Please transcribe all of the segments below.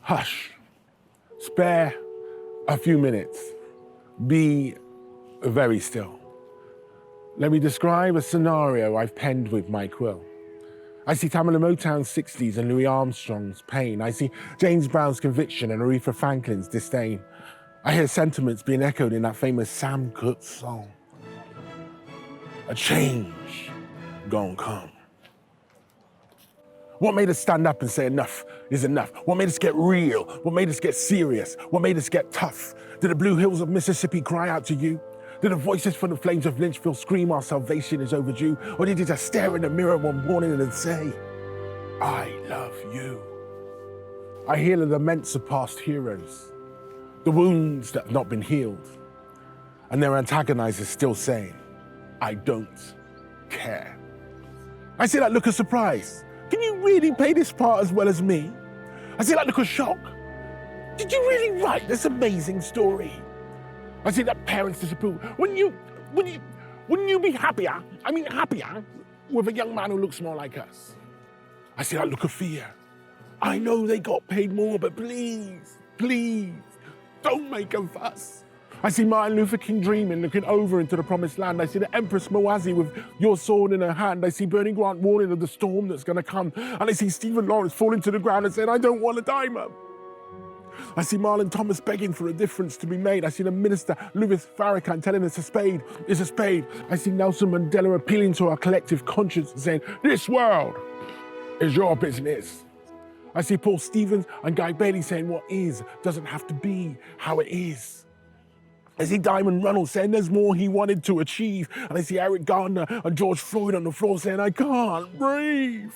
Hush. Spare a few minutes. Be very still. Let me describe a scenario I've penned with my quill. I see Tamala Motown's 60s and Louis Armstrong's pain. I see James Brown's conviction and Aretha Franklin's disdain. I hear sentiments being echoed in that famous Sam Cooke song. A change gon' come. What made us stand up and say enough is enough? What made us get real? What made us get serious? What made us get tough? Did the blue hills of Mississippi cry out to you? Did the voices from the flames of Lynchville scream our salvation is overdue? Or did you just stare in the mirror one morning and say, I love you? I hear the laments of past heroes, the wounds that have not been healed, and their antagonizers still saying, I don't care. I see that look of surprise. Can you really play this part as well as me? I see that look of shock. Did you really write this amazing story? I see that parents disapprove. Wouldn't you be happier, happier with a young man who looks more like us? I see that look of fear. I know they got paid more, but please, please, don't make a fuss. I see Martin Luther King dreaming, looking over into the promised land. I see the Empress Moazi with your sword in her hand. I see Bernie Grant warning of the storm that's gonna come. And I see Stephen Lawrence falling to the ground and saying, I don't want to die, Mum. I see Marlon Thomas begging for a difference to be made. I see the minister, Louis Farrakhan, telling us a spade is a spade. I see Nelson Mandela appealing to our collective conscience and saying, this world is your business. I see Paul Stevens and Guy Bailey saying what is doesn't have to be how it is. I see Diamond Runnels saying there's more he wanted to achieve. And I see Eric Gardner and George Floyd on the floor saying, I can't breathe.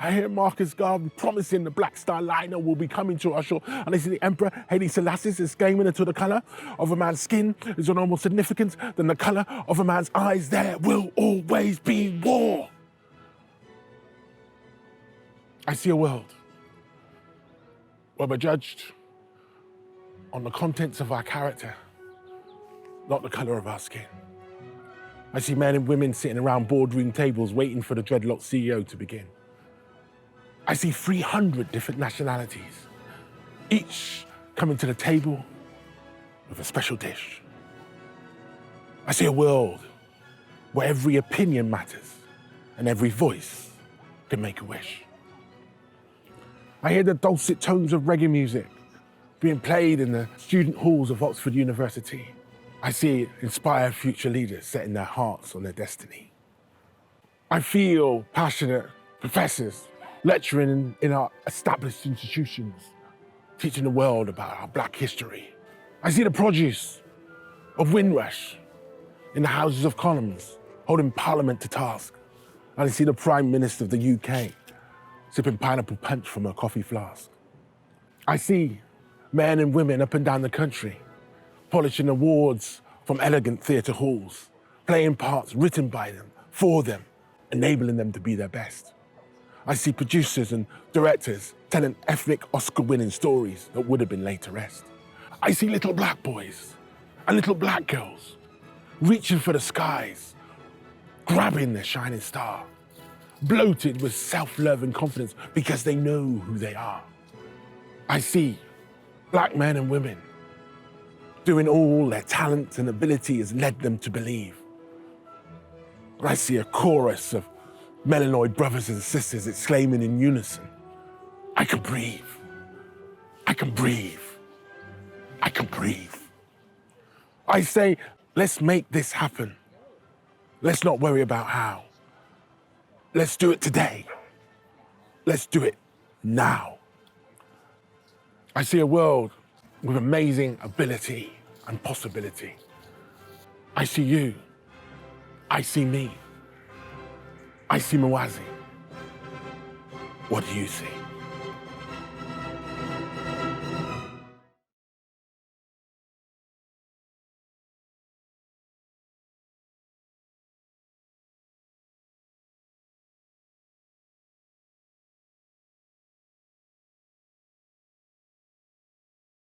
I hear Marcus Garvey promising the Black Star Liner will be coming to our shore. And I see the Emperor Haile Selassie exclaiming into the colour of a man's skin is of no more significance than the colour of a man's eyes. There will always be war. I see a world where we're judged on the contents of our character, not the colour of our skin. I see men and women sitting around boardroom tables waiting for the dreadlock CEO to begin. I see 300 different nationalities, each coming to the table with a special dish. I see a world where every opinion matters and every voice can make a wish. I hear the dulcet tones of reggae music being played in the student halls of Oxford University. I see inspired future leaders setting their hearts on their destiny. I feel passionate professors lecturing in our established institutions, teaching the world about our Black history. I see the produce of Windrush in the Houses of Commons, holding Parliament to task. And I see the Prime Minister of the UK sipping pineapple punch from a coffee flask. I see men and women up and down the country polishing awards from elegant theatre halls, playing parts written by them, for them, enabling them to be their best. I see producers and directors telling ethnic Oscar-winning stories that would have been laid to rest. I see little black boys and little black girls reaching for the skies, grabbing their shining star, bloated with self-love and confidence because they know who they are. I see black men and women doing all their talent and ability has led them to believe. I see a chorus of melanoid brothers and sisters exclaiming in unison, I can breathe, I can breathe, I can breathe. I say, let's make this happen. Let's not worry about how. Let's do it today. Let's do it now. I see a world with amazing ability and possibility. I see you. I see me. I see Moazi. What do you see?